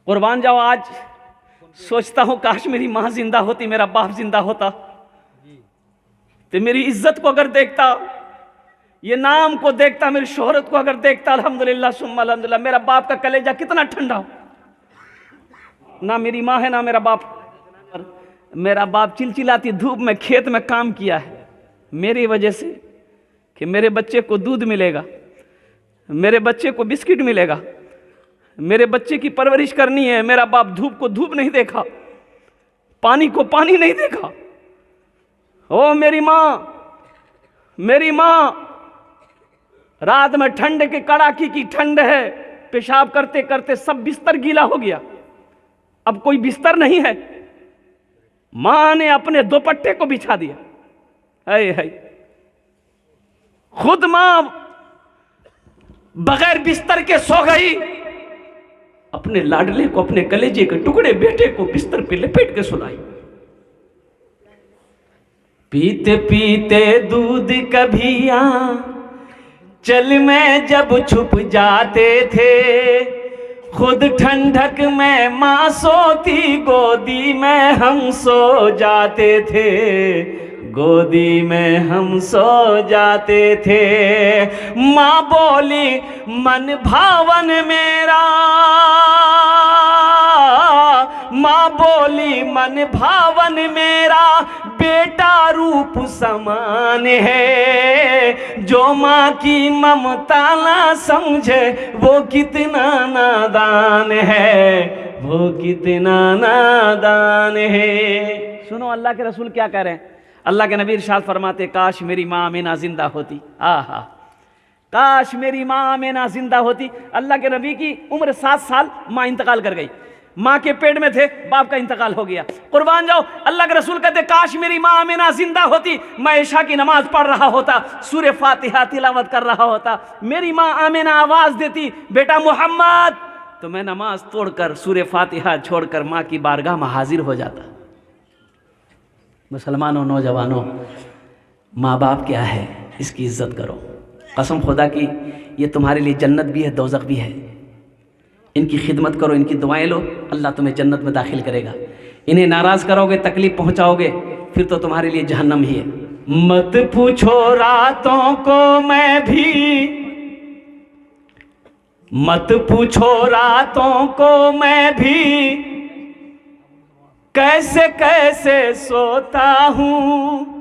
कुर्बान जाओ, आज सोचता हूं काश मेरी मां जिंदा होती, मेरा बाप जिंदा होता, तो मेरी इज्जत को अगर देखता, ये नाम को देखता, मेरी शोहरत को अगर देखता, अल्हम्दुलिल्लाह सुम्मा अल्हम्दुलिल्लाह, मेरा बाप का कलेजा कितना ठंडा हो। ना मेरी माँ है ना मेरा बाप। मेरा बाप चिलचिलाती धूप में खेत में काम किया है मेरी वजह से, कि मेरे बच्चे को दूध मिलेगा, मेरे बच्चे को बिस्किट मिलेगा, मेरे बच्चे की परवरिश करनी है। मेरा बाप धूप को धूप नहीं देखा, पानी को पानी नहीं देखा। ओ मेरी माँ रात में ठंड के कड़ाकी की ठंड है, पेशाब करते करते सब बिस्तर गीला हो गया, अब कोई बिस्तर नहीं है। मां ने अपने दुपट्टे को बिछा दिया, है खुद मां बगैर बिस्तर के सो गई, अपने लाडले को, अपने कलेजे के टुकड़े बेटे को बिस्तर पे लपेट के सुलाई। पीते पीते दूध कभी चल में जब छुप जाते थे, खुद ठंडक में मां सोती, गोदी में हम सो जाते थे, गोदी में हम सो जाते थे। मां बोली मन भावन मेरा, मां बोली मन भावन मेरा, बेटा रूप समान है, जो मां की ममता ना समझे वो कितना नादान है, वो कितना नादान है। सुनो अल्लाह के रसूल क्या कह रहे हैं। अल्लाह के नबी इरशाद फरमाते, काश मेरी माँ आमिना जिंदा होती। आहा, काश मेरी माँ आमिना जिंदा होती। अल्लाह के नबी की उम्र 7 साल, माँ इंतकाल कर गई, माँ के पेट में थे, बाप का इंतकाल हो गया। कुर्बान जाओ, अल्लाह के रसूल कहते, काश मेरी माँ आमिना जिंदा होती, मैं इशा की नमाज पढ़ रहा होता, सूरे फातिहा तिलावत कर रहा होता, मेरी माँ आमिना आवाज देती, बेटा मोहम्मद, तो मैं नमाज तोड़कर सूरे फातिहा छोड़कर माँ की बारगाह में हाजिर हो जाता। मुसलमानों, नौजवानों, माँ बाप क्या है, इसकी इज्जत करो। कसम खुदा की, ये तुम्हारे लिए जन्नत भी है, दोज़ख भी है। इनकी खिदमत करो, इनकी दुआएं लो, अल्लाह तुम्हें जन्नत में दाखिल करेगा। इन्हें नाराज़ करोगे, तकलीफ पहुंचाओगे, फिर तो तुम्हारे लिए जहन्नम ही है। मत पूछो रातों को मैं भी, मत पूछो रातों को मैं भी, कैसे कैसे सोता हूँ,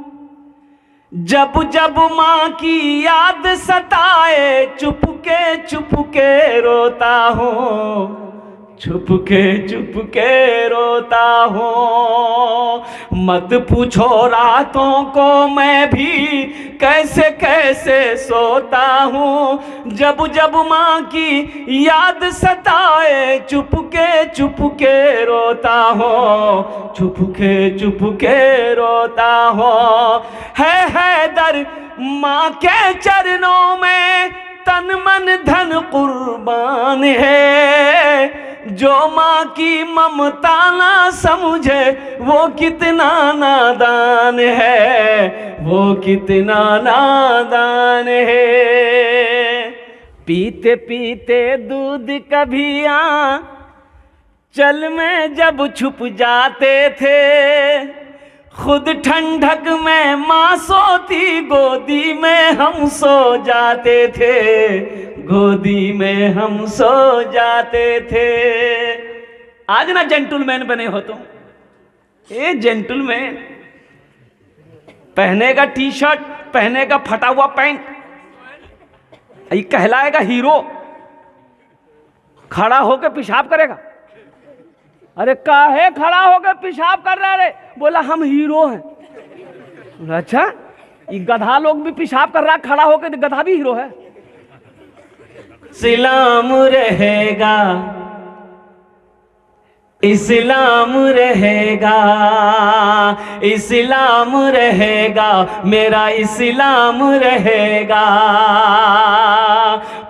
जब जब माँ की याद सताए, चुपके रोता हूँ, चुपके रोता हूँ। मत पूछो रातों को मैं भी, कैसे कैसे सोता हूँ, जब जब माँ की याद सताए, चुपके रोता हूँ, चुपके रोता हूँ। है दर माँ के चरणों में, तन मन धन कुर्बान है, जो माँ की ममता ना समझे वो कितना नादान है, वो कितना नादान है। पीते पीते दूध कभी चल में जब छुप जाते थे, खुद ठंडक में माँ सोती, गोदी में हम सो जाते थे, गोदी में हम सो जाते थे। आज ना जेंटलमैन बने हो तुम, ये जेंटलमैन पहनेगा टी शर्ट, पहनेगा फटा हुआ पैंट, ये कहलाएगा हीरो, खड़ा होकर पेशाब करेगा। अरे काहे खड़ा होकर पेशाब कर रहा है? बोला हम हीरो हैं। अच्छा, ये गधा लोग भी पेशाब कर रहा है खड़ा होकर, तो गधा भी हीरो है। इस्लाम रहेगा, इस्लाम रहेगा, इस्लाम रहेगा, मेरा इस्लाम रहेगा।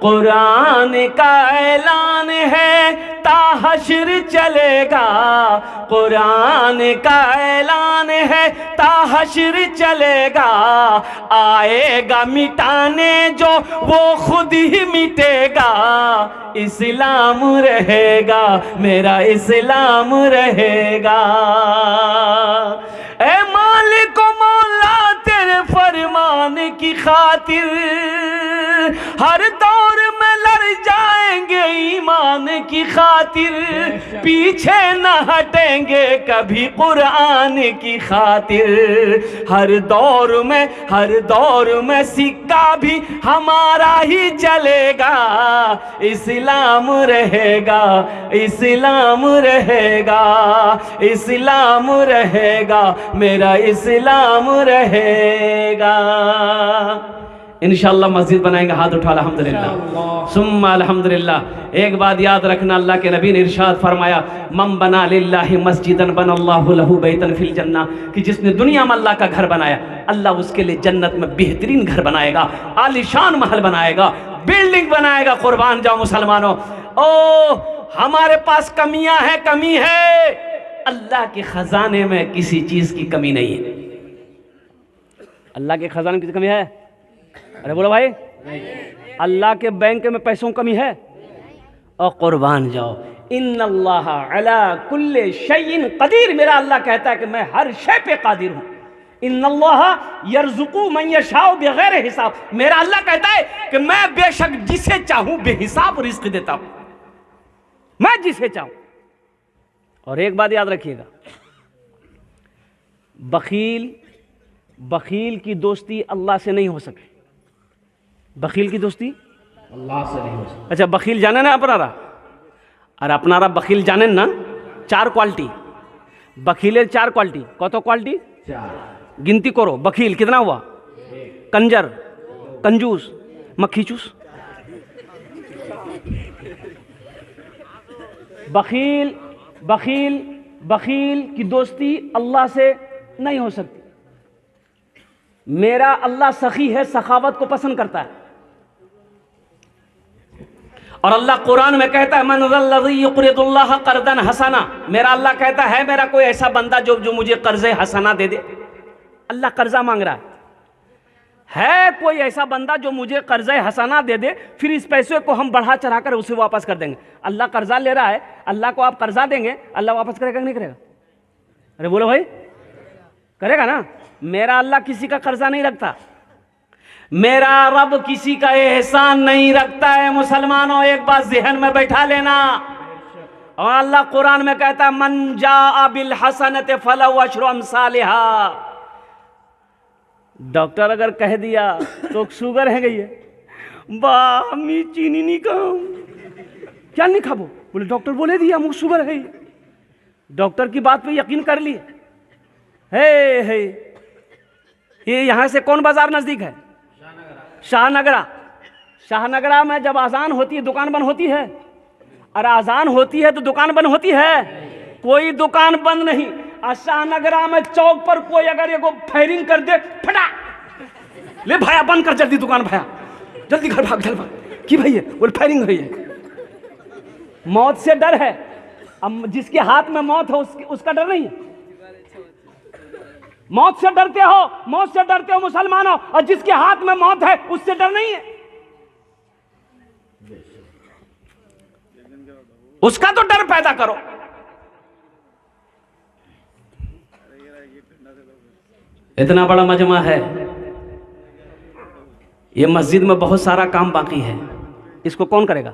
कुरान का ऐलान है, ता हश्र चलेगा, कुरान का ऐलान है ता हश्र चलेगा। आएगा मिटाने जो वो खुद ही मिटेगा, इस्लाम रहेगा, मेरा इस्लाम रहेगा। ऐ मालिक मौला तेरे फरमान की खातिर हर दौर में लड़ जाएंगे, ईमान की खातिर पीछे न हटेंगे कभी, कुरान की खातिर। हर दौर में सिक्का भी हमारा ही चलेगा, इस्लाम रहेगा, इस्लाम रहेगा, इस्लाम रहेगा, मेरा इस्लाम रहेगा। इंशाअल्लाह मस्जिद बनाएंगे, हाथ उठा अल्हम्दुलिल्लाह सुम्मा अल्हम्दुलिल्लाह। एक बात याद रखना, अल्लाह के नबी ने इरशाद फरमाया, मम बना लिल्लाहि मस्जिदन बनल्लाहु लहु बैतन फिल जन्नह, कि जिसने दुनिया में अल्लाह का घर बनाया, अल्लाह उसके लिए जन्नत में बेहतरीन घर बनाएगा, आलीशान महल बनाएगा, बिल्डिंग बनाएगा। कुर्बान जाओ मुसलमानों। ओ हमारे पास कमियां हैं, कमी है, अल्लाह के खजाने में किसी चीज की कमी नहीं है। अल्लाह के खजाने में किसी कमी है? अरे बोलो भाई, अल्लाह के बैंक में पैसों की कमी है? और कुर्बान जाओ, इन्नल्लाह अला कुल्ले शैइन कदीर, मेरा अल्लाह कहता है कि मैं हर शय पे कादिर हूँ। इन्नल्लाह यर्जुकु मन यशाउ बगैर हिसाब, मेरा अल्लाह कहता है कि मैं बेशक जिसे चाहूँ बेहिसाब रिस्क देता हूँ, मैं जिसे चाहूँ। और एक बात याद रखिएगा, बखील की दोस्ती अल्लाह से नहीं हो सकती। बखील की दोस्ती अल्लाह से नहीं हो सकती। अच्छा, बखील जाने ना अपनारा, और अपनारा बखील जाने ना, चार क्वालिटी बखीलेर, चार क्वालिटी। कत क्वालिटी? गिनती करो। बखील कितना हुआ? कंजर, कंजूस, मक्खीचूस। बखील बखील बखील की दोस्ती अल्लाह से नहीं हो सकती। मेरा अल्लाह सखी है, सखावत को पसंद करता है। और अल्लाह कुरान में कहता है, मन ज़ल्लज़ी युक़रिदुल्लाह क़र्ज़न हसना, मेरा अल्लाह कहता है मेरा कोई ऐसा बंदा जो मुझे कर्ज़े हसना दे दे। अल्लाह कर्जा मांग रहा है कोई ऐसा बंदा जो मुझे कर्ज़े हसना दे दे, फिर इस पैसे को हम बढ़ा चढ़ा कर उसे वापस कर देंगे। अल्लाह कर्जा ले रहा है, अल्लाह को आप कर्जा देंगे, अल्लाह वापस करेगा कि नहीं करेगा? अरे बोलो भाई, करेगा ना। मेरा अल्लाह किसी का कर्जा नहीं रखता, मेरा रब किसी का एहसान नहीं रखता है। मुसलमानों, एक बात ज़हन में बैठा लेना। और अल्लाह कुरान में कहता है, मन जाअ बिल हसनति फलहु अशरु अमसालिहा। डॉक्टर अगर कह दिया तो शुगर है गई है, बा मी चीनी नहीं खाऊं, क्या नहीं खाबो? बोले डॉक्टर बोले दिया मुझे शुगर है। डॉक्टर की बात पे यकीन कर लिए। है ये यहाँ से कौन बाजार नजदीक है? शाहनगरा। शाहनगरा में जब आजान होती है दुकान बंद होती है, और आजान होती है तो दुकान बंद होती है? कोई दुकान बंद नहीं। शाहनगरा में चौक पर कोई अगर एगो फायरिंग कर दे, फटा ले भाया बंद कर जल्दी दुकान, भाया जल्दी घर भाग, जल्दी भाग। की भैया बोले फायरिंग हुई है। मौत से डर है, अब जिसके हाथ में मौत है उसका डर नहीं है। मौत से डरते हो मुसलमानों, और जिसके हाथ में मौत है उससे डर नहीं है। उसका तो डर पैदा करो। इतना बड़ा मजमा है, ये मस्जिद में बहुत सारा काम बाकी है, इसको कौन करेगा?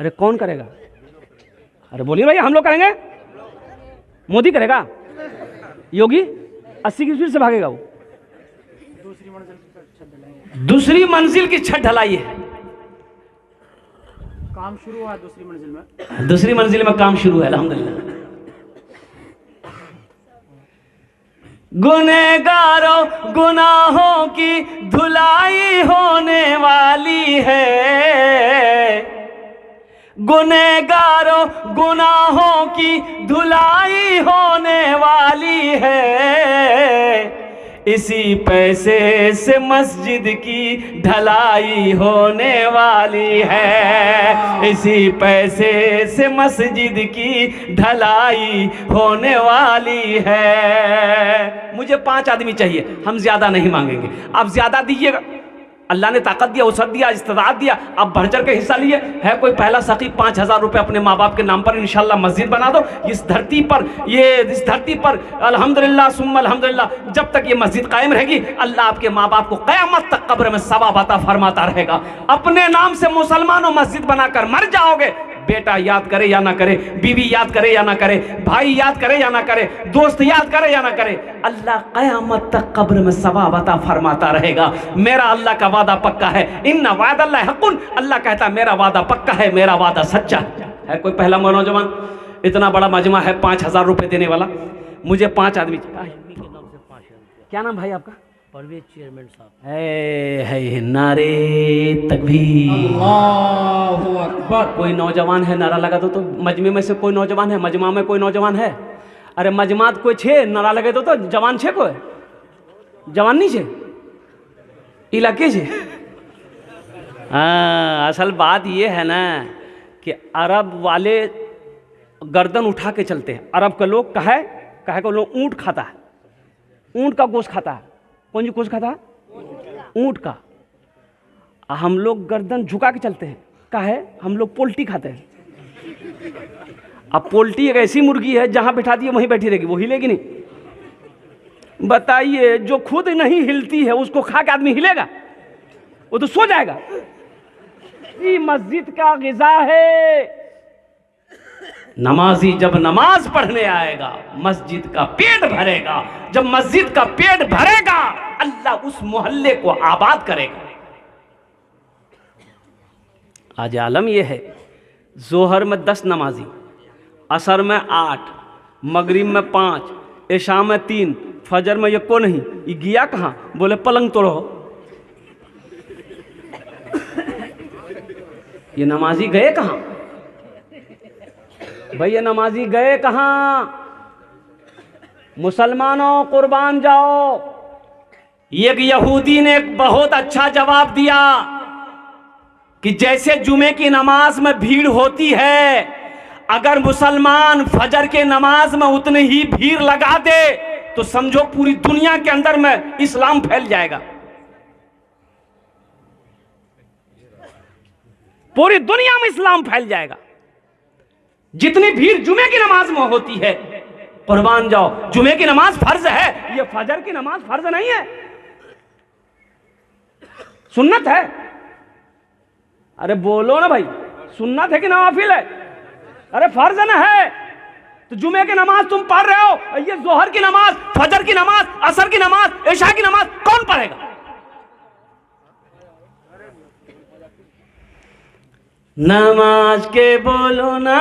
अरे कौन करेगा? अरे बोलिए भाई, हम लोग करेंगे? मोदी करेगा? योगी 80 की स्पीड से भागेगा वो? दूसरी मंजिल की छत ढलाई है, काम शुरू हुआ दूसरी मंजिल में काम शुरू है अल्हम्दुलिल्लाह। गुनहगारों गुनाहों की धुलाई होने वाली है, गुनहगारों गुनाहों की धुलाई होने वाली है। इसी पैसे से मस्जिद की ढलाई होने वाली है, इसी पैसे से मस्जिद की ढलाई होने वाली है। मुझे 5 आदमी चाहिए, हम ज्यादा नहीं मांगेंगे, आप ज्यादा दीजिएगा। अल्लाह ने ताकत दिया, वसअत दिया, इस्तिताअत दिया, आप बढ़ चढ़ के हिस्सा लिए। है कोई पहला सखी 5,000 रुपये अपने माँ बाप के नाम पर इंशाल्लाह मस्जिद बना दो। इस धरती पर अल्हम्दुलिल्लाह सुम्मा अल्हम्दुलिल्लाह, जब तक ये मस्जिद कायम रहेगी अल्लाह आपके माँ बाप को क़यामत तक कब्र में सवाब अता फरमाता रहेगा। अपने नाम से मुसलमानों मस्जिद बनाकर मर जाओगे, बेटा याद करे या ना करे, बीवी याद करे या ना करे, भाई याद करे या ना करे, दोस्त याद करे या ना करे, अल्लाह क़यामत तक कब्र में सवाब अता फरमाता रहेगा। मेरा अल्लाह का वादा पक्का है, इन्ना वादल्लाहि हक़्क़ुन, अल्लाह कहता है मेरा वादा पक्का है, मेरा वादा सच्चा है। कोई पहला नौजवान, इतना बड़ा मजमा है, 5,000 रुपये देने वाला, मुझे 5 आदमी चाहिए। क्या नाम भाई आपका? परवेज चेयरमैन साहब। है नारे तकबीर, अल्लाहु अकबर। कोई नौजवान है नारा लगा दो तो। मजमे में से कोई नौजवान है? मजमा में कोई नौजवान है? अरे मजमात कोई छे नारा लगे दो तो जवान छे, कोई जवान नहीं छे इलाके छे। हाँ, असल बात ये है ना कि अरब वाले गर्दन उठा के चलते हैं। अरब के लोग कहे को लोग ऊँट खाता है, ऊँट का गोश्त खाता है। कौन जी गोश्त खाता है? ऊँट का। हम लोग गर्दन झुका के चलते हैं, काहे? हम लोग पोल्ट्री खाते हैं। अब पोल्ट्री एक ऐसी मुर्गी है जहां बैठा दिए वहीं बैठी रहेगी, वो हिलेगी नहीं। बताइए, जो खुद नहीं हिलती है उसको खा के आदमी हिलेगा? वो तो सो जाएगा। ये मस्जिद का ग़िज़ा है। नमाजी जब नमाज पढ़ने आएगा मस्जिद का पेट भरेगा। जब मस्जिद का पेट भरेगा अल्लाह उस मोहल्ले को आबाद करेगा। आज आलम यह है, जोहर में 10 नमाजी, असर में 8, मगरिब में 5, इशा में 3, फजर में एको नहीं। ये गया कहाँ? बोले पलंग तोड़ो। ये नमाजी गए कहाँ भाई? ये नमाजी गए कहाँ? मुसलमानों कुर्बान जाओ। एक यहूदी ने एक बहुत अच्छा जवाब दिया कि जैसे जुमे की नमाज में भीड़ होती है, अगर मुसलमान फजर के नमाज में उतनी ही भीड़ लगा दे तो समझो पूरी दुनिया के अंदर में इस्लाम फैल जाएगा। पूरी दुनिया में इस्लाम फैल जाएगा। जितनी भीड़ जुमे की नमाज में होती है, कुर्बान जाओ, जुमे की नमाज फर्ज है, ये फजर की नमाज फर्ज नहीं है, सुन्नत है। अरे बोलो ना भाई, सुन्नत है कि नवाफिल है? अरे फर्ज ना है। तो जुमे की नमाज तुम पढ़ रहे हो, ये जोहर की नमाज, फजर की नमाज, असर की नमाज, इशा की नमाज कौन पढ़ेगा? नमाज के बोलो ना,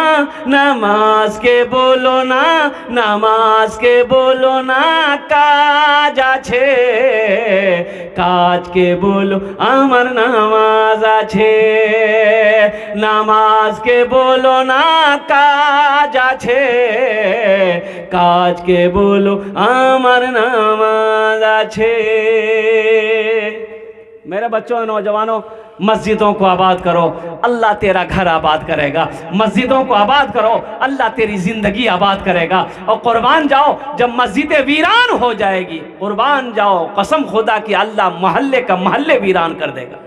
नमाज के बोलो ना, नमाज के बोलो ना, काज आछे, काज के बोलो आमार नामाज आछे। नमाज के बोलो ना, काज आछे, काज के बोलो आमार नामाज आछे। मेरे बच्चों, नौजवानों, मस्जिदों को आबाद करो, अल्लाह तेरा घर आबाद करेगा। मस्जिदों को आबाद करो, अल्लाह तेरी जिंदगी आबाद करेगा। और कुर्बान जाओ, जब मस्जिदें वीरान हो जाएगी, कुर्बान जाओ, कसम खुदा की अल्लाह मोहल्ले का मोहल्ले वीरान कर देगा।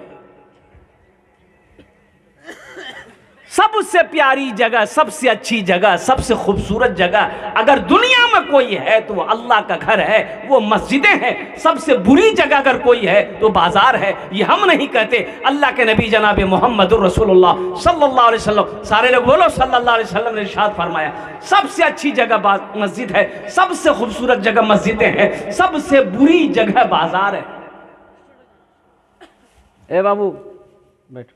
सबसे प्यारी जगह, सबसे अच्छी जगह, सबसे खूबसूरत जगह अगर दुनिया में कोई है तो वो अल्लाह का घर है, वो मस्जिदें हैं। सबसे बुरी जगह अगर कोई है तो बाजार है। ये हम नहीं कहते, अल्लाह के नबी जनाब मोहम्मदुर रसूलुल्लाह सल्लल्लाहु अलैहि वसल्लम, सारे लोग बोलो सल्लल्लाहु अलैहि वसल्लम ने इरशाद फरमाया, सबसे अच्छी जगह मस्जिद है, सबसे खूबसूरत जगह मस्जिदें हैं, सबसे बुरी जगह बाजार है। ए बाबू बैठो,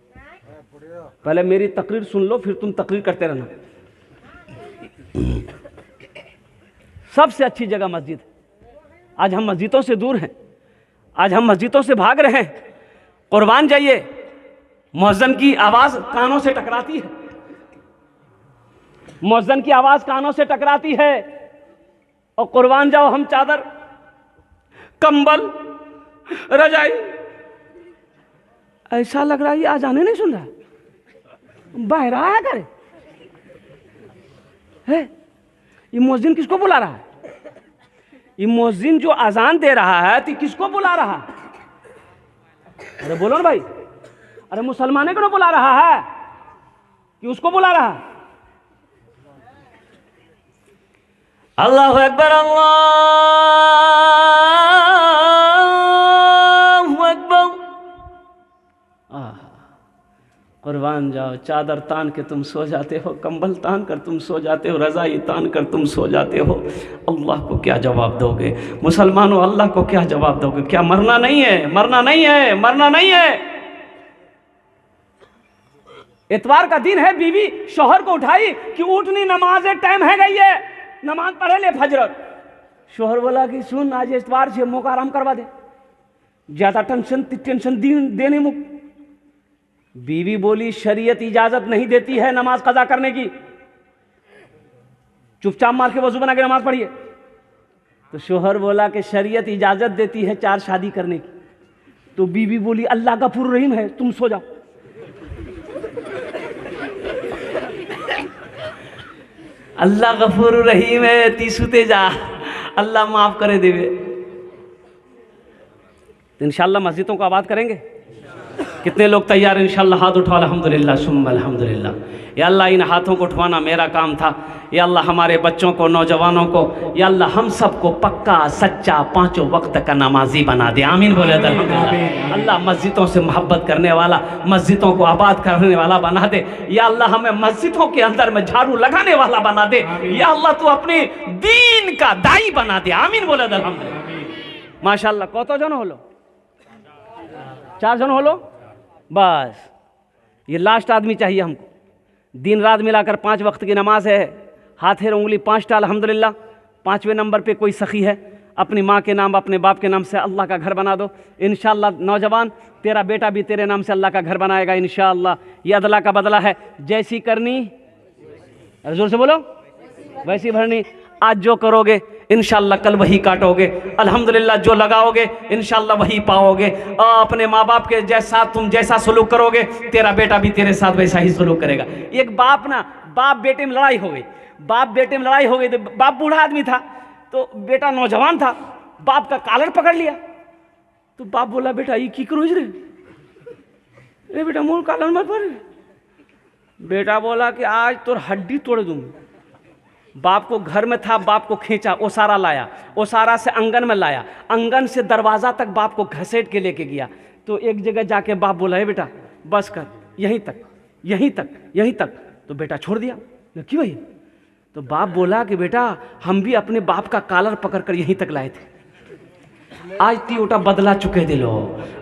पहले मेरी तकरीर सुन लो, फिर तुम तकरीर करते रहना। सबसे अच्छी जगह मस्जिद। आज हम मस्जिदों से दूर हैं, आज हम मस्जिदों से भाग रहे हैं। कुर्बान जाइए, मुअज्जिन की आवाज कानों से टकराती है, मुअज्जिन की आवाज कानों से टकराती है। और कुर्बान जाओ, हम चादर कंबल, रजाई, ऐसा लग रहा है ये आजाने नहीं सुन रहा है, बह रहा है करे है। ये मुअज्जिन किसको बुला रहा है? ये मुअज्जिन जो अजान दे रहा है तो किसको बुला रहा है? अरे बोलो ना भाई, अरे मुसलमाने को ना बुला रहा है कि उसको बुला रहा है? अल्लाहु अकबर, अल्लाहु अकबर। कुर्बान जाओ, चादर तान के तुम सो जाते हो, कंबल तान कर तुम सो जाते हो, रज़ाई तान कर तुम सो जाते हो। अल्लाह को क्या जवाब दोगे? मुसलमानों, अल्लाह को क्या जवाब दोगे? क्या मरना नहीं है? मरना नहीं है, मरना नहीं है। इतवार का दिन है, बीवी शौहर को उठाई कि उठनी नमाज टाइम है गई है, नमाज पढ़े ले फजर। शौहर बोला कि सुन, आज इतवार से मौका आराम करवा दे, ज्यादा टेंशन देने मुक। बीवी बोली शरीयत इजाजत नहीं देती है नमाज कज़ा करने की, चुपचाप मार के वजू बना के नमाज पढ़िए। तो शौहर बोला कि शरीयत इजाजत देती है 4 शादी करने की। तो बीवी बोली अल्लाह गफूर रहीम है, तुम सो जाओ। अल्लाह गफूर रहीम है, तीसुते जा, अल्लाह माफ करे देवे। तो इंशाल्लाह मस्जिदों को आबाद करेंगे। कितने लोग तैयार हैं? इंशाल्लाह हाथ उठाओ। अल्हम्दुलिल्लाह सुम्मा अल्हम्दुलिल्लाह। या अल्लाह इन हाथों को उठवाना मेरा काम था। या अल्लाह हमारे बच्चों को, नौजवानों को, या अल्लाह हम सबको पक्का सच्चा 5 वक्त का नमाजी बना दे। आमीन बोले अल्हम्दुलिल्लाह। अल्लाह मस्जिदों से मोहब्बत करने वाला, मस्जिदों को आबाद करने वाला बना दे। या अल्लाह हमें मस्जिदों के अंदर में झाड़ू लगाने वाला बना दे। या अल्लाह तू अपने दीन का दाई बना दे। आमीन बोले अल्हम्दुलिल्लाह। माशाअल्लाह। कत जन हलो? 4 जन हलो बस। ये लास्ट आदमी चाहिए हमको। दिन रात मिलाकर 5 वक्त की नमाज है। हाथेर उंगली 5टा अल्हम्दुलिल्लाह। 5वें नंबर पे कोई सखी है, अपनी माँ के नाम, अपने बाप के नाम से अल्लाह का घर बना दो। इंशाअल्लाह नौजवान, तेरा बेटा भी तेरे नाम से अल्लाह का घर बनाएगा इंशाअल्लाह। ये अदला का बदला है, जैसी करनी, जोर से बोलो, वैसी भरनी। आज जो करोगे इंशाअल्लाह कल वही काटोगे। अल्हम्दुलिल्लाह जो लगाओगे इंशाअल्लाह वही पाओगे। अपने माँ बाप के जैसा तुम जैसा सलूक करोगे, तेरा बेटा भी तेरे साथ वैसा ही सलूक करेगा। एक बाप बेटे में लड़ाई हो गई, बाप बेटे में लड़ाई हो गई। तो बाप बूढ़ा आदमी था, तो बेटा नौजवान था। बाप का कॉलर पकड़ लिया। तो बाप बोला बेटा ये की करोज रे? ए बेटा मोर कॉलर मत पकड़। बेटा बोला कि आज तोर हड्डी तोड़ दूंगा। बाप को घर में था, बाप को खींचा, ओसारा लाया, ओसारा से आंगन में लाया, आंगन से दरवाज़ा तक बाप को घसीट के लेके गया। तो एक जगह जाके बाप बोला है बेटा बस कर, यहीं तक, यहीं तक, यहीं तक। तो बेटा छोड़ दिया। क्यों भाई? तो बाप बोला कि बेटा हम भी अपने बाप का कॉलर पकड़ कर यहीं तक लाए थे, आज 3 बदला चुके दिलो।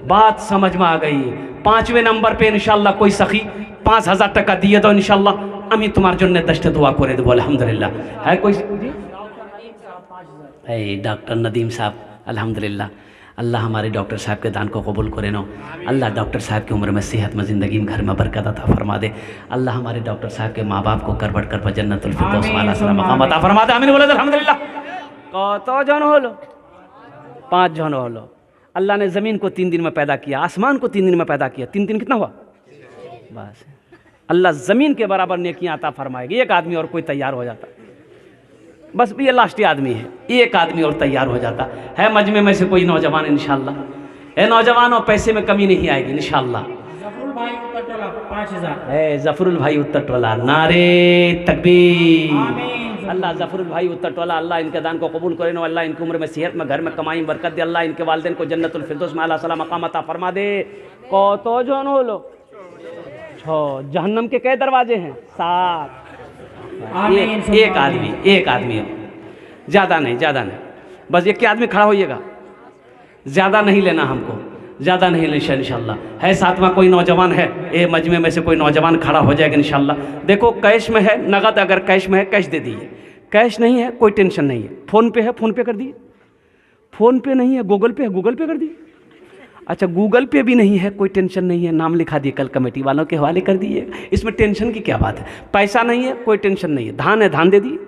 बात समझ में आ गई। 5वें नंबर पे इंशाल्लाह कोई सखी 5000 টাকা दिए दो इंशाल्लाह। আমি তোমার জন্য 10টা দোয়া করে দেবো আলহামদুলিল্লাহ। है कोई? डॉक्टर नदीम साहब अल्हम्दुलिल्लाह। अल्लाह हमारे डॉक्टर साहब के दान को कबूल करे नो। अल्लाह डॉक्टर साहब की उम्र में सेहत में ज़िंदगी में घर में बरकत अता फरमा दे। अल्लाह हमारे डॉक्टर साहब के माँ बाप को करबट कर जन्नतुल फिरदौस वाला सलाम मकाम अता फरमा दे। आमीन बोले अल्हम्दुलिल्लाह। कत जन हलो? 5 जन हलो। अल्लाह ने ज़मीन को 3 दिन में पैदा किया, आसमान को 3 दिन में पैदा किया। 3 दिन कितना हुआ? बस अल्लाह ज़मीन के बराबर नेकियां अता फरमाएगी। एक आदमी और कोई तैयार हो जाता, बस ये लास्ट आदमी है, एक आदमी और तैयार हो जाता है। मजमे में से कोई नौजवान इंशाल्लाह। ए नौजवानों, पैसे में कमी नहीं आएगी इंशाल्लाह। जफरुल भाई उत्तर टोला 5000। जफरुल भाई उत्तर टोला, नारे तकबीर। अल्लाह जफरुल भाई उत्तर टोला, अल्लाह इनके दान को कबूल करे नो। अल्लाह इनकी उम्र में सेहत में घर में कमाई में बरकत दे। अल्लाह इनके वालिदैन को जन्नतुल फिरदौस में आला सलाम मकाम अता फरमा दे। कत जन हलो? 6। जहन्नम के कई दरवाजे हैं? 7। एक आदमी ज़्यादा नहीं, ज़्यादा नहीं, बस एक आदमी खड़ा होइएगा। ज़्यादा नहीं लेना हमको, ज़्यादा नहीं लेना इंशाल्लाह। है 7वां कोई नौजवान है? ए मजमे में से कोई नौजवान खड़ा हो जाएगा इंशाल्लाह। देखो कैश में है, नगद अगर कैश में है कैश दे दीजिए, कैश नहीं है कोई टेंशन नहीं है। फ़ोन पे है, फ़ोन पे कर दिए। फ़ोन पे नहीं है, गूगल पे है, गूगल पे कर दिए। अच्छा गूगल पे भी नहीं है, कोई टेंशन नहीं है, नाम लिखा दिए, कल कमेटी वालों के हवाले कर दिए। इसमें टेंशन की क्या बात है? पैसा नहीं है, कोई टेंशन नहीं है। धान है, धान दे दिए,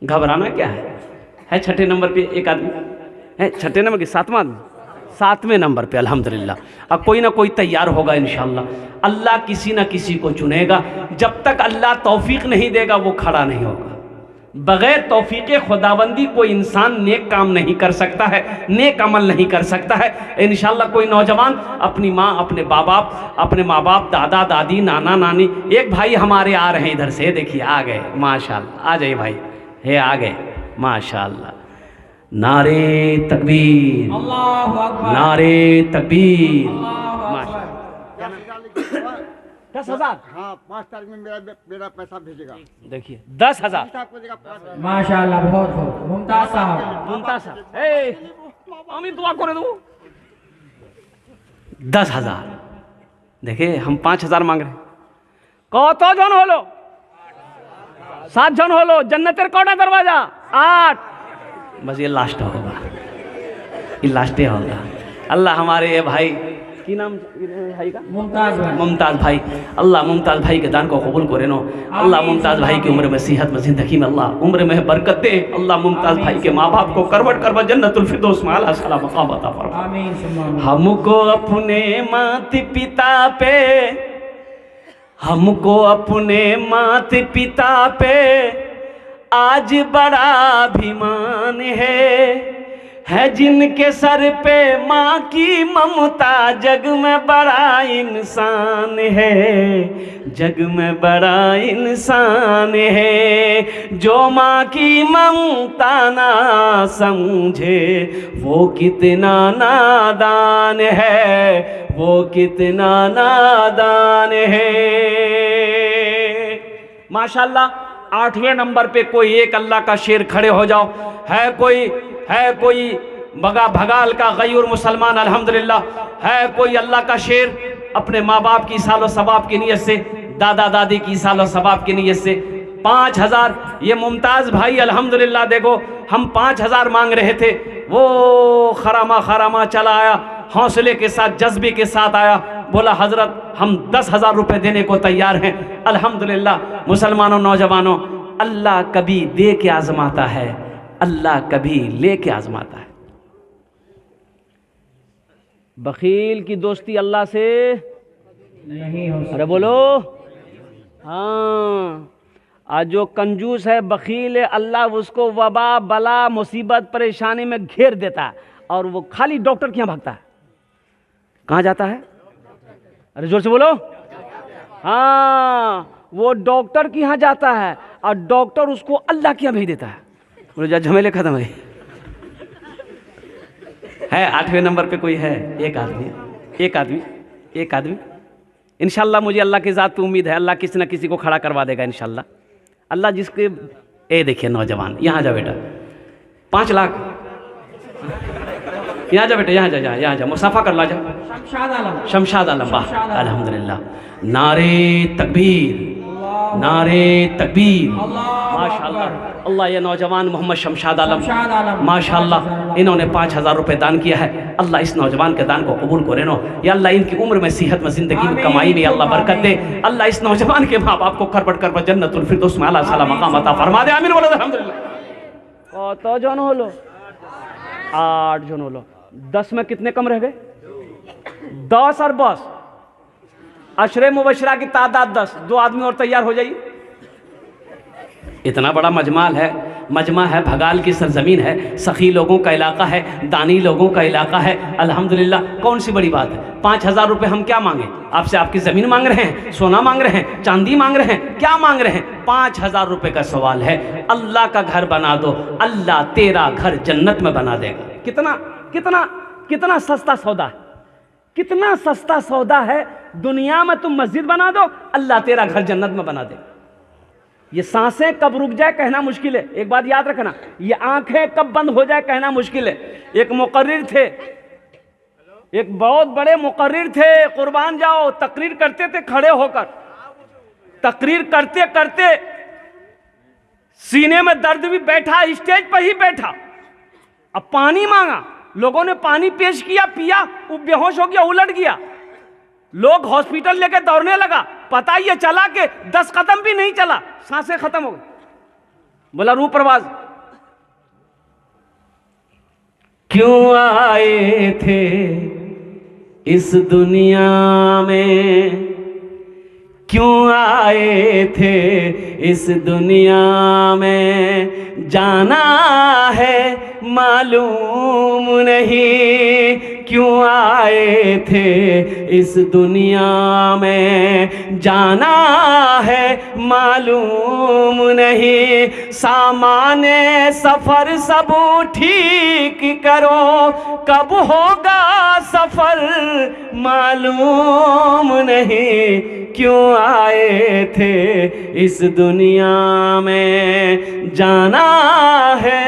घबराना क्या है? 6ठे नंबर पे एक आदमी छठे नंबर की सातवां, 7वें नंबर पे अल्हम्दुलिल्लाह। अब कोई ना कोई तैयार होगा इंशाअल्लाह। अल्लाह किसी ना किसी को चुनेगा। जब तक अल्लाह तौफीक नहीं देगा वो खड़ा नहीं होगा। बग़ैर तौफीक खुदाबंदी कोई इंसान नेक काम नहीं कर सकता है, नेक अमल नहीं कर सकता है। इंशाअल्लाह कोई नौजवान अपनी माँ, अपने माँ बाप, दादा दादी, नाना नानी, एक भाई हमारे आ रहे हैं इधर से, देखिए आ गए माशाअल्लाह। आ जाइए भाई, हे आ गए माशाअल्लाह। नारे तकबीर, अल्लाहु अकबर, नारे तकबीर। अल्लाहु माशाअल्लाह। अकबर। 10,000। हाँ, 5 तारीख में मेरा पैसा भेजेगा। देखिए 10,000। आपको देगा 5 माशाअल्लाह, बहुत बहुत मुमताज साहब। मुमताज साहब, আমি দোয়া করে দেবো। 10,000। देखिए हम 5,000 मांग रहे हैं। কতজন হলো? 7 জন হলো। जन्नतेर कौटा दरवाजा? 8। बस ये लास्ट होगा, ये लास्ट होगा। अल्लाह हमारे ये भाई की नाम भाई का? मुमताज भाई। मुमताज भाई, अल्लाह मुमताज भाई के दान को कबूल करे नो। अल्लाह मुमताज भाई की उम्र में, सेहत में, जिंदगी में अल्लाह उम्र में बरकत दे। अल्लाह मुमताज भाई के माँ बाप को करवट करवा जन्नतुल फिरदौस में आला सलाम मकाम अता फरमा। आमीन सुम्मा आमीन। हमको अपने माता पिता पे, हमको अपने माता पिता पे आज बड़ा अभिमान है जिनके सर पे माँ की ममता, जग में बड़ा इंसान है, जग में बड़ा इंसान है। जो माँ की ममता ना समझे वो कितना नादान है, वो कितना नादान है। माशाल्लाह 8वें नंबर पे कोई एक अल्लाह का शेर खड़े हो जाओ। है कोई बगा भगाल का गयूर मुसलमान अल्हम्दुलिल्लाह, है कोई अल्लाह का शेर अपने माँ बाप की सालो सवाब की नीयत से, दादा दादी की सालो सवाब की नीयत से 5,000। ये मुमताज़ भाई अल्हम्दुलिल्लाह, देखो हम 5,000 मांग रहे थे, वो खरामा चला आया, हौसले के साथ, जज्बे के साथ आया, बोला हजरत हम 10,000 रुपये देने को तैयार हैं। अल्हम्दुलिल्लाह मुसलमानों, नौजवानों, अल्लाह कभी दे के आजमाता है, अल्लाह कभी ले के आजमाता है। बखील की दोस्ती अल्लाह से नहीं हो सकता। अरे बोलो हाँ। आज जो कंजूस है, बखील है, अल्लाह उसको वबा, बला, मुसीबत, परेशानी में घेर देता है और वो खाली डॉक्टर के यहाँ भागता है। कहाँ जाता है? अरे जोर से बोलो। हाँ, वो डॉक्टर के यहाँ जाता है और डॉक्टर उसको अल्लाह के यहाँ भेज देता है। बोलो जा, झमेले खत्म है। 8वें नंबर पे कोई है? एक आदमी। इंशाल्लाह मुझे अल्लाह की ज़ात पे उम्मीद है, अल्लाह किसी न किसी को खड़ा करवा देगा इंशाल्लाह। अल्लाह जिसके, ए देखिए नौजवान, यहाँ जा बेटा, 5 लाख, यहाँ जा बेटा, यहाँ जा, मुसाफा कर ला जा। शमशाद आलम, वाह अल्हम्दुलिल्लाह। नारे तकबीर, नारे तकबीर, माशाअल्लाह। अल्लाह ये नौजवान मोहम्मद शमशाद आलम माशाअल्लाह, इन्होंने 5,000 रुपये दान किया है। अल्लाह इस नौजवान के दान को कबूल करे नो। या अल्लाह इनकी उम्र में, सेहत में, ज़िंदगी में, कमाई में अल्लाह बरकत दे। अल्लाह इस नौजवान के माँ बाप को करबट जन्नतुल फिरदौस में आला सलाम मकाम अता फरमा दे। आमीन बोलो अल्हम्दुलिल्लाह। कत जन हलो? 8 जन हलो। 10 में कितने कम रह गए? 10 और 10, अशरे मुबशरा की तादाद 10। 2 आदमी और तैयार हो जाइए। इतना बड़ा मजमा है, भगाल की सरजमीन है, सखी लोगों का इलाका है, दानी लोगों का इलाका है। अल्हम्दुलिल्लाह, कौन सी बड़ी बात है? 5,000 रुपये हम क्या मांगे आपसे? आपकी ज़मीन मांग रहे हैं, सोना मांग रहे हैं, चांदी मांग रहे हैं, क्या मांग रहे हैं? 5,000 रुपये का सवाल है। अल्लाह का घर बना दो, अल्लाह तेरा घर जन्नत में बना देगा। कितना सस्ता सौदा है, कितना सस्ता सौदा है। दुनिया में तुम मस्जिद बना दो, अल्लाह तेरा घर जन्नत में बना दे। ये सांसें कब रुक जाए कहना मुश्किल है। एक बात याद रखना, ये आंखें कब बंद हो जाए कहना मुश्किल है। एक मुकर्रिर थे, एक बहुत बड़े मुकर्रिर थे, कुर्बान जाओ, तकरीर करते थे खड़े होकर। तकरीर करते करते सीने में दर्द भी बैठा, स्टेज पर ही बैठा। अब पानी मांगा, लोगों ने पानी पेश किया, पिया, वो बेहोश हो गया, उलट गया। लोग हॉस्पिटल लेके दौड़ने लगा, पता ये चला कि 10 कदम भी नहीं चला, सांसें खत्म हो गई। बोला रूह परवाज। क्यों आए थे इस दुनिया में, क्यों आए थे इस दुनिया में, जाना है मालूम नहीं, क्यों आए थे इस दुनिया में, जाना है मालूम नहीं, सामाने सफर सब ठीक करो, कब होगा सफर मालूम नहीं, क्यों आए थे इस दुनिया में, जाना है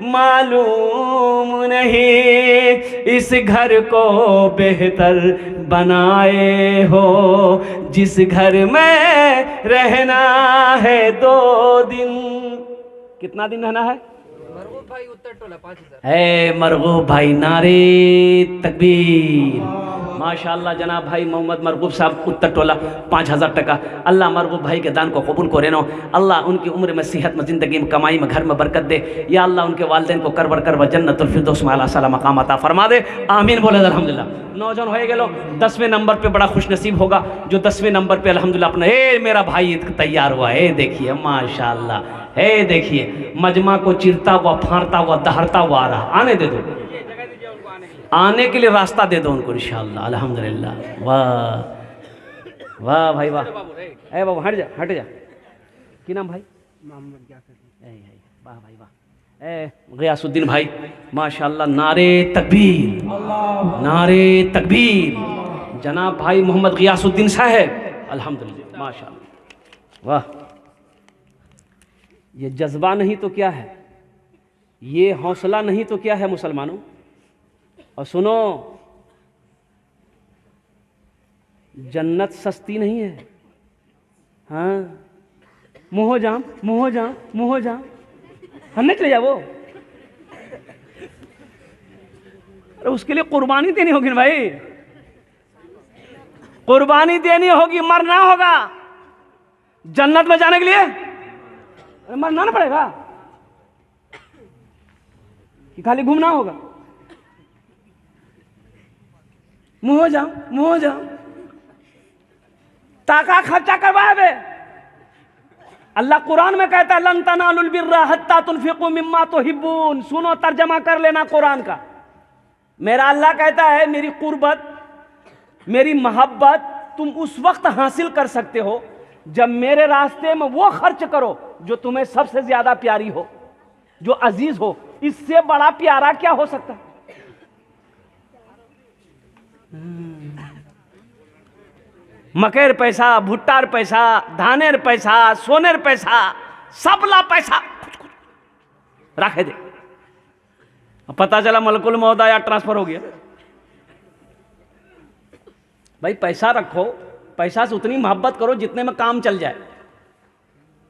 मालूम नहीं, इस घर को बेहतर बनाए हो, जिस घर में रहना है 2 दिन। कितना दिन रहना है? मरगूब भाई उत्तर टोला 5000। है मरगूब भाई, नारे तकबीर। माशाअल्लाह जनाब भाई मोहम्मद मरगूब साहब उत्तर टोला 5000 टका। अल्लाह मरगूब भाई के दान को कबूल करे नो। अल्लाह उनकी उम्र में सेहत में, ज़िंदगी में, कमाई में, घर में बरकत दे। या अल्लाह उनके वालिदैन को कर बर जन्नतुल फिरदौस में आला साला मकाम अता फरमा दे। आमीन बोले अल्हम्दुलिल्लाह। नौजवान हो गए 10वें नंबर पे बड़ा खुश नसीब होगा जो 10वें नंबर पे अल्हम्दुलिल्लाह अपना मेरा भाई तैयार हुआ है। देखिए माशाअल्लाह, है देखिए मजमा को चिरता हुआ, फाड़ता हुआ, दहरता हुआ आ रहा। आने दे दो, आने के लिए रास्ता दे दो उनको इंशाअल्लाह। अल्हम्दुलिल्लाह। वाह वाह भाई वाह। ए बाबू हट जा, हट जा। की नाम भाई? मोहम्मद यासिर। वाह भाई वाह। ए गियासुद्दीन भाई माशाअल्लाह, नारे तकबीर, नारे तकबीर। जनाब भाई मोहम्मद गियासुद्दीन साहब, अल्हम्दुलिल्लाह माशाअल्लाह। वाह, ये जज्बा नहीं तो क्या है, ये हौसला नहीं तो क्या है मुसलमानों। और सुनो, जन्नत सस्ती नहीं है। हाँ, मुँह जाम, मुँह जाम, मुँह जाम, हमने चले जा वो। अरे उसके लिए कुर्बानी देनी होगी ना भाई, कुर्बानी देनी होगी, मरना होगा जन्नत में जाने के लिए। अरे मरना ना पड़ेगा कि खाली घूमना होगा। मुँह जाओ, मुँह जाओ, ताका खर्चा करवाए बे। अल्लाह कुरान में कहता है लन तनालुल बिर्रा हत्ता तुनफिकू मिम्मा तुहिब्बून। सुनो, तर्जमा कर लेना कुरान का। मेरा अल्लाह कहता है मेरी कुर्बत, मेरी मोहब्बत तुम उस वक्त हासिल कर सकते हो जब मेरे रास्ते में वो खर्च करो जो तुम्हें सबसे ज्यादा प्यारी हो, जो अजीज हो। इससे बड़ा प्यारा क्या हो सकता है? मकेर पैसा, भुट्टार पैसा, धानेर पैसा, सोनेर पैसा, सबला पैसा रखे दे। पता चला मलकुल मौत आया, ट्रांसफर हो गया। भाई पैसा रखो, पैसा से उतनी मोहब्बत करो जितने में काम चल जाए।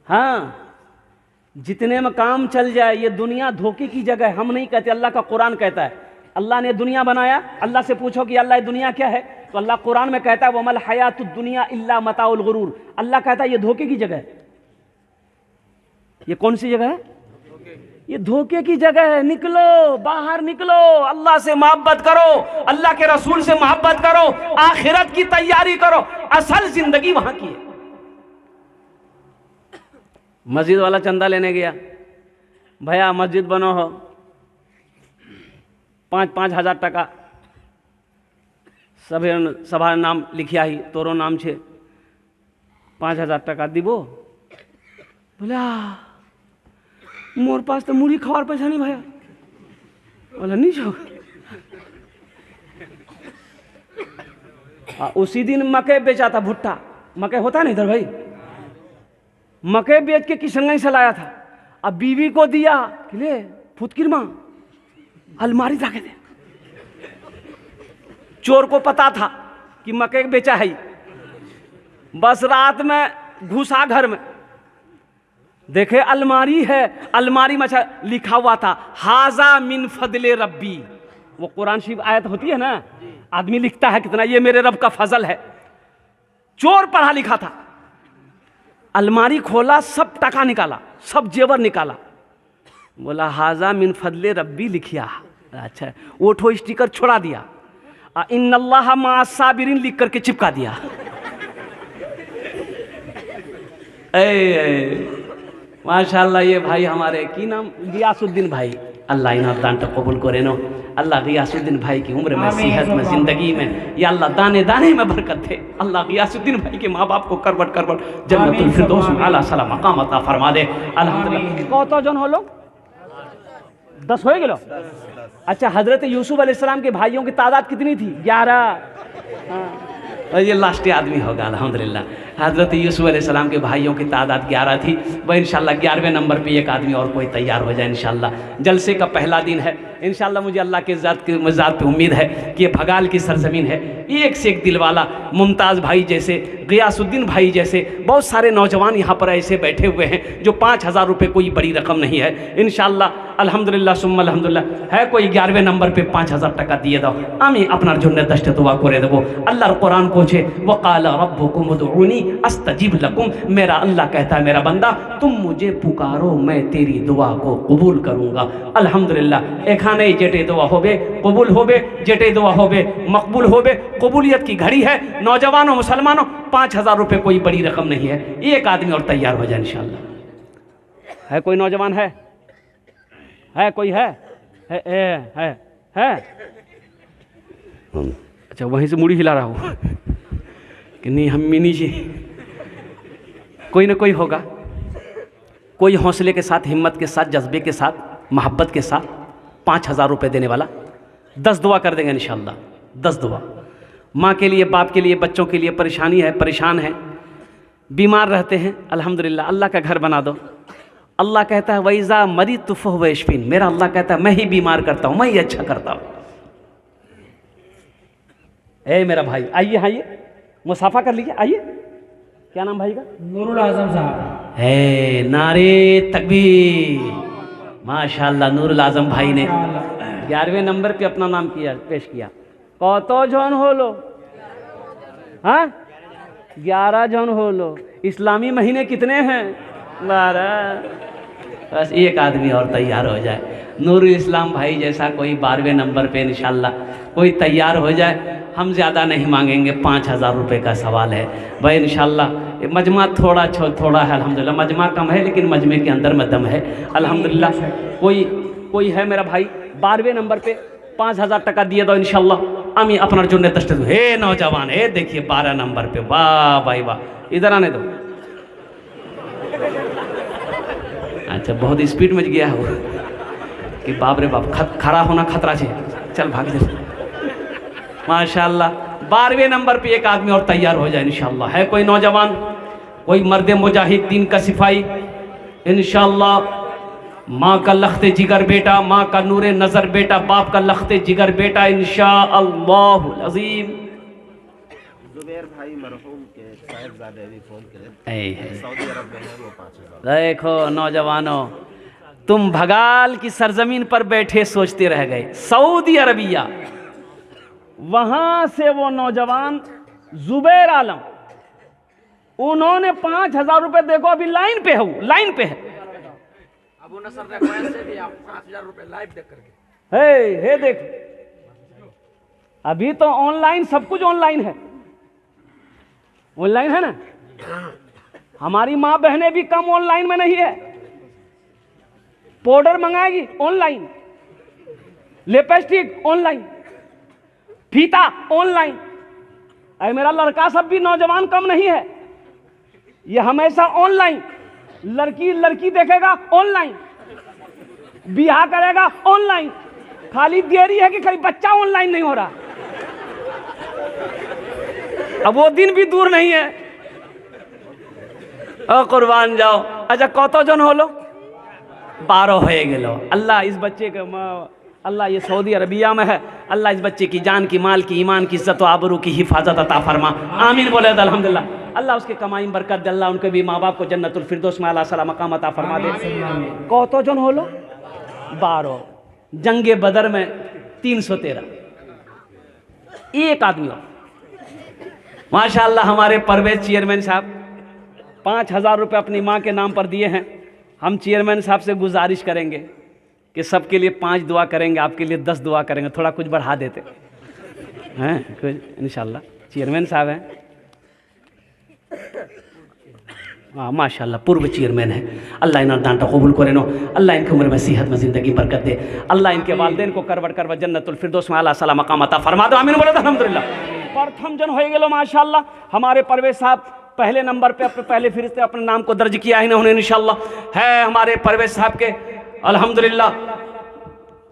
हाँ, जितने में काम चल जाए। ये दुनिया धोखे की जगह है, हम नहीं कहते, अल्लाह का कुरान कहता है। अल्लाह ने दुनिया बनाया, अल्लाह से पूछो कि अल्लाह ये दुनिया क्या है, तो अल्लाह कुरान में कहता है वमल हयातुद दुनिया इल्ला मताउल गुरूर। अल्लाह कहता है ये धोखे की जगह है। ये कौन सी जगह है? ये धोखे की जगह है। निकलो, बाहर निकलो, अल्लाह से मोहब्बत करो, अल्लाह के रसूल से मोहब्बत करो, आखिरत की तैयारी करो। असल जिंदगी वहां की है। मस्जिद वाला चंदा लेने गया, भैया मस्जिद बनो हो, 5-5 हजार टका सभा नाम लिखिया ही, तोरो नाम छे, 5 हजार टका दीबो। बोला मोर पास तो मुड़ी खावार पैसा नहीं भैया। बोला नहीं छो। उसी दिन मकई बेचा था, भुट्टा मकई होता नहीं इधर भाई, मकई बेच के किशनगंज से लाया था। अब बीवी को दिया कि ले फुतकिर मां अलमारी रखे दे। चोर को पता था कि मकई बेचा है, बस रात में घुसा घर में, देखे अलमारी है, अलमारी में लिखा हुआ था हाजा मिन फजले रब्बी। वो कुरान शरीफ आयत होती है ना, आदमी लिखता है कितना, ये मेरे रब का फजल है। चोर पढ़ा लिखा था। अलमारी खोला, सब टका निकाला, सब जेवर निकाला। बोला हाजा मिन फजले रब्बी लिखिया, अच्छा, वो ठो स्टिकर छोड़ा दिया, इन्नल्लाह माअस साबिरीन लिख करके चिपका दिया। माशाल्लाह, ये भाई हमारे की नाम गियासुद्दीन भाई, अल्लाह इन्हें दान कबूल करे नो। अल्लाह गियासुद्दीन भाई की उम्र में, सेहत में, जिंदगी में, या अल्लाह दाने दाने में बरकत दे। अल्लाह गियासुद्दीन भाई के माँ बाप को करबट करबट जन्नतुल फिरदौस में आला सला मकाम अता फरमा दे। अल्हम्दुलिल्लाह। कौतो जन हो लो 10 हो गए। अच्छा, हजरत यूसुफ अलैहिस्सलाम के भाइयों की तादाद कितनी थी? 11। और ये लास्ट आदमी होगा अल्हम्दुलिल्लाह। हजरत यूसुफ अलैहिस्सलाम के भाइयों की तादाद 11 थी। वह इंशाल्लाह 11वें नंबर पे एक आदमी और कोई तैयार हो जाए इंशाल्लाह। जलसे का पहला दिन है इंशाल्लाह। मुझे अल्लाह के ज़ात की मज़ात पे उम्मीद है कि ये भगाल की सरजमीन है। एक से एक दिल वाला, मुमताज़ भाई जैसे, गियासुद्दीन भाई जैसे बहुत सारे नौजवान यहाँ पर ऐसे बैठे हुए हैं जो 5000 रुपये कोई बड़ी रकम नहीं है। इंशाल्लाह अल्हम्दुलिल्लाह सुम्मा अल्हम्दुलिल्लाह। है कोई 11वें नंबर पे 5000 টাকা दिए दो। আমি আপনার জন্য দশটা দোয়া করে দেবো। আল্লাহর কোরআন কোছে वक़ाल रब्बुकुम उदऊनी अस्तजिब लकुम। मेरा अल्लाह कहता है मेरा बंदा तुम मुझे पुकारो, मैं तेरी दुआ को कबूल करूँगा। अल्हम्दुलिल्लाह। एखाने जेटे दुआ होबे कबूल होबे, जेटे दुआ होबे मकबूल होबे। कबूलियत की घड़ी है। नौजवानों मुसलमानों, 5000 रुपये कोई बड़ी रकम नहीं है। एक आदमी और तैयार हो जाए इंशाल्लाह। है कोई नौजवान? है कोई? है। अच्छा, वहीं से मुड़ी हिला रहा हूँ कि नहीं, हम मिनी जी कोई ना कोई होगा। कोई हौसले के साथ, हिम्मत के साथ, जज्बे के साथ, मोहब्बत के साथ 5000 रुपये देने वाला। 10 दुआ कर देंगे इंशाल्लाह। 10 दुआ माँ के लिए, बाप के लिए, बच्चों के लिए। परेशानी है, परेशान है, बीमार रहते हैं, अल्हम्दुलिल्लाह अल्लाह का घर बना दो। अल्लाह कहता है वैज़ा मरीज़्तु फहुव यशफीन। मेरा अल्लाह कहता है मैं ही बीमार करता हूँ, मैं ही अच्छा करता हूँ। ए मेरा भाई, आइए मुसाफा कर लीजिए, आइए। क्या नाम भाई का? नूरुल आजम साहब। है नारे तकबीर। माशाल्लाह, नूरुल आजम भाई ने 11वें नंबर पे अपना नाम पेश किया। कौतो जन हो लो? हाँ, 11 जन हो लो। इस्लामी महीने कितने हैं? 12। बस एक आदमी और तैयार हो जाए। नूरुल इस्लाम भाई जैसा कोई 12वें नंबर पे इंशाल्लाह कोई तैयार हो जाए। हम ज़्यादा नहीं मांगेंगे, 5000 रुपये का सवाल है भाई इंशाल्लाह। मजमा थोड़ा है अल्हम्दुलिल्लाह, मजमा कम है लेकिन मजमे के अंदर में दम है अल्हम्दुलिल्लाह। कोई है मेरा भाई 12वें नंबर पे 5000 টাকা दिए दो इंशाल्लाह। আমি আপনার জন্য दस्ट दूँ। हे नौजवान, हे देखिए 12 नंबर पे, वाह भाई वाह, इधर आने दो। अच्छा, बहुत स्पीड में गया हो कि बाप रे बाप, खड़ा होना खतरा है। चल भाग जा। माशाल्लाह, 12वें नंबर पे एक आदमी और तैयार हो जाए इंशाल्लाह। है कोई नौजवान, कोई मर्द मुजाहिद, दीन का सिपाही इंशाल्लाह। माँ का लख्ते जिगर बेटा, माँ का नूरे नज़र बेटा, बाप का लख्ते जिगर बेटा इंशाअल्लाह अज़ीम। जुबैर भाई मरहूम के साहिबजादे भी फोन करे, सऊदी अरब में है वो 5000। देखो नौजवानों, तुम भगाल की सरजमीन पर बैठे सोचते रह गए। सऊदी अरबिया, वहां से वो नौजवान जुबैर आलम, उन्होंने 5000 रुपये, देखो अभी लाइन पे है, लाइन पे है। अबू नसर ने कोयत से भी आप 5000 रुपये लाइव देख करके। हे देख, अभी तो ऑनलाइन, सब कुछ ऑनलाइन है, ऑनलाइन है ना। हमारी माँ बहनें भी कम ऑनलाइन में नहीं है। पाउडर मंगाएगी ऑनलाइन, लिपस्टिक ऑनलाइन, फीता ऑनलाइन। अरे मेरा लड़का सब भी नौजवान कम नहीं है, ये हमेशा ऑनलाइन। लड़की देखेगा ऑनलाइन, बियाह करेगा ऑनलाइन। खाली देरी है कि कहीं बच्चा ऑनलाइन नहीं हो रहा। अब वो दिन भी दूर नहीं है। कुर्बान जाओ। अच्छा, कौतो जन हो लो? 12 हो गेलो। अल्लाह इस बच्चे के, अल्लाह ये सऊदी अरबिया में है, अल्लाह इस बच्चे की जान की, माल की, ईमान की, इज्जत व आबरू की हिफाजत अता फरमा। आमीन बोले तो अल्हम्दुलिल्लाह। अल्लाह उसके कमाई में बरकत दे, अल्लाह उनके भी माँ बाप को जन्नतुल फिरदौस में आला सला मकाम अता फरमा दे। कौतो जन हो लो? 12। जंगे बदर में 313। एक आदमी और। माशाअल्लाह, हमारे परवेज चेयरमैन साहब 5000 रुपये अपनी माँ के नाम पर दिए हैं। हम चेयरमैन साहब से गुजारिश करेंगे कि सबके लिए 5 दुआ करेंगे, आपके लिए 10 दुआ करेंगे, थोड़ा कुछ बढ़ा देते हैं कुछ इंशाल्लाह। चेयरमैन साहब हैं, हाँ माशाल्लाह पूर्व चेयरमैन है। अल्लाह इन्हें दांटा कबूल करे नो, अल्लाह इनकी उम्र में सेहत में ज़िंदगी बरकत दे, अल्लाह इनके वालिदैन को करवट करवट जन्नतुल फिरदौस में आला सला मकाम अता फरमा दो, आमीन बोलो अल्हम्दुलिल्लाह। प्रथम जन हो गेलो माशाल्लाह हमारे परवेज साहब पहले नंबर पे अपने पहले फिरिश्ते अपने नाम को दर्ज किया है इन्होंने इंशाल्लाह। है हमारे परवेज साहब के अल्हम्दुलिल्लाह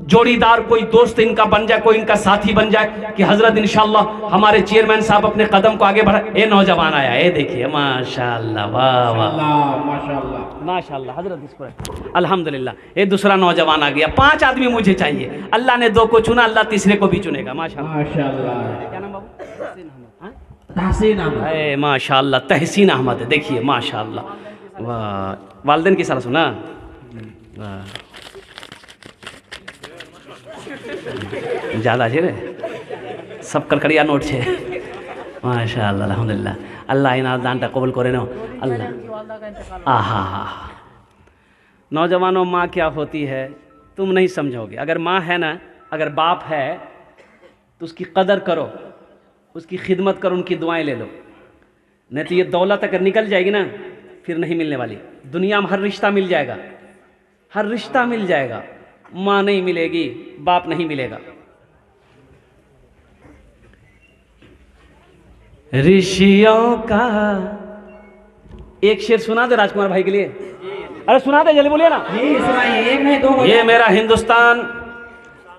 जोड़ीदार कोई दोस्त इनका बन जाए, कोई इनका साथी बन जाए कि हजरत इंशाल्लाह हमारे चेयरमैन साहब अपने कदम को आगे बढ़ा। ये नौजवान आया, ये देखिए माशाल्लाह, वाह वाह माशाल्लाह माशाल्लाह हजरत इस पर अल्हम्दुलिल्लाह। ये दूसरा नौजवान आ गया। 5 आदमी मुझे चाहिए, अल्लाह ने 2 को चुना, अल्लाह तीसरे को भी चुनेगा माशाल्लाह। माशाल्लाह। क्या नाम बाबू? तहसीन अहमद। माशाल्लाह तहसीन अहमद है, देखिए माशाल्लाह, वाह वालिदैन की सारा सुना, वाह ज़्यादा છે રે सब कड़कड़िया नोट છે माशाल्लाह अल्हम्दुलिल्लाह। अल्लाह इना दानटा कबूल करे नो अल्लाह। आहा नौजवानों, माँ क्या होती है तुम नहीं समझोगे। अगर माँ है ना, अगर बाप है तो उसकी कदर करो, उसकी खिदमत करो, उनकी दुआएं ले लो। नहीं तो ये दौलत अगर निकल जाएगी ना फिर नहीं मिलने वाली। दुनिया में हर रिश्ता मिल जाएगा, हर रिश्ता मिल जाएगा, माँ नहीं मिलेगी, बाप नहीं मिलेगा। ऋषियों का एक शेर सुना दे राजकुमार भाई के लिए। अरे सुना दे, जल्दी बोलिए ना। जी सुनाइए, एक नहीं दो। ये मेरा हिंदुस्तान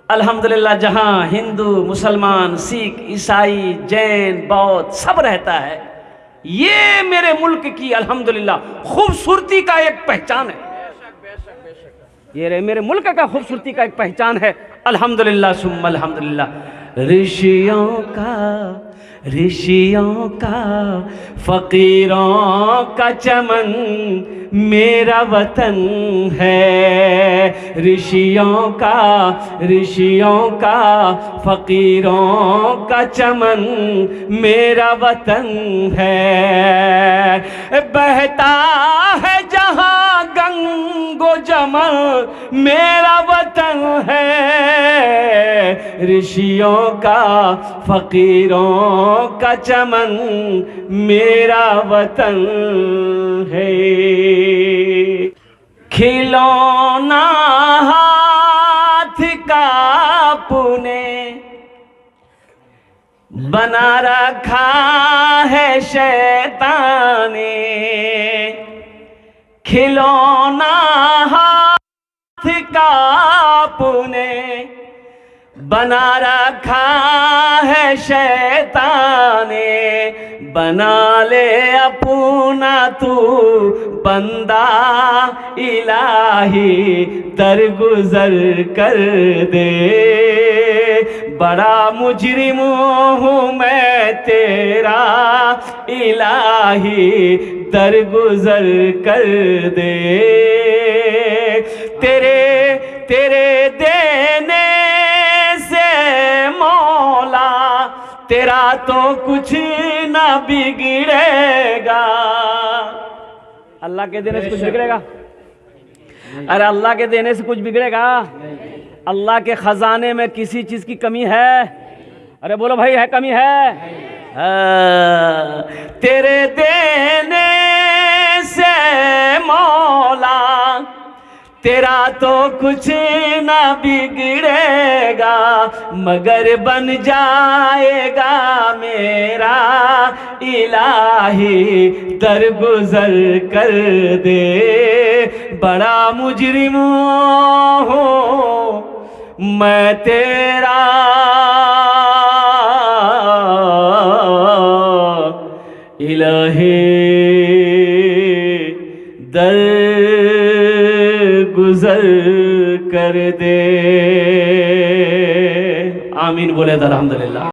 अल्हम्दुलिल्लाह, जहाँ हिंदू मुसलमान सिख ईसाई जैन बौद्ध सब रहता है, ये मेरे मुल्क की अल्हम्दुलिल्लाह खूबसूरती का एक पहचान है। ये मेरे मुल्क का खूबसूरती का एक पहचान है अल्हम्दुलिल्लाह सुम्मा अल्हम्दुलिल्लाह। ऋषियों का फकीरों का चमन मेरा वतन है। ऋषियों का फकीरों का चमन मेरा वतन है। बहता है जहाँ गंगो जमल मेरा वतन है। ऋषियों का फकीरों का चमन मेरा वतन है। खिलौना हाथ का पुने बना रखा है शैतान ने। खिलौना हाथ का पुने बना रखा है शैतान ने। बना ले अपना तू बंदा इलाही दरगुजर कर दे। बड़ा मुजरिम हूँ मैं तेरा इलाही दरगुजर कर दे। तेरे देने से मौला तेरा तो कुछ ना बिगड़ेगा। अल्लाह के देने से कुछ बिगड़ेगा? अरे अल्लाह के देने से कुछ बिगड़ेगा? अल्लाह के खजाने में किसी चीज की कमी है? अरे बोलो भाई, है कमी है? तेरे देने से मौला तेरा तो कुछ ना बिगड़ेगा, मगर बन जाएगा मेरा इलाही दरगुजर कर दे। बड़ा मुजरिम हूँ मैं तेरा इलाही दर गुजर कर दे। आमीन बोले अल्हम्दुलिल्लाह।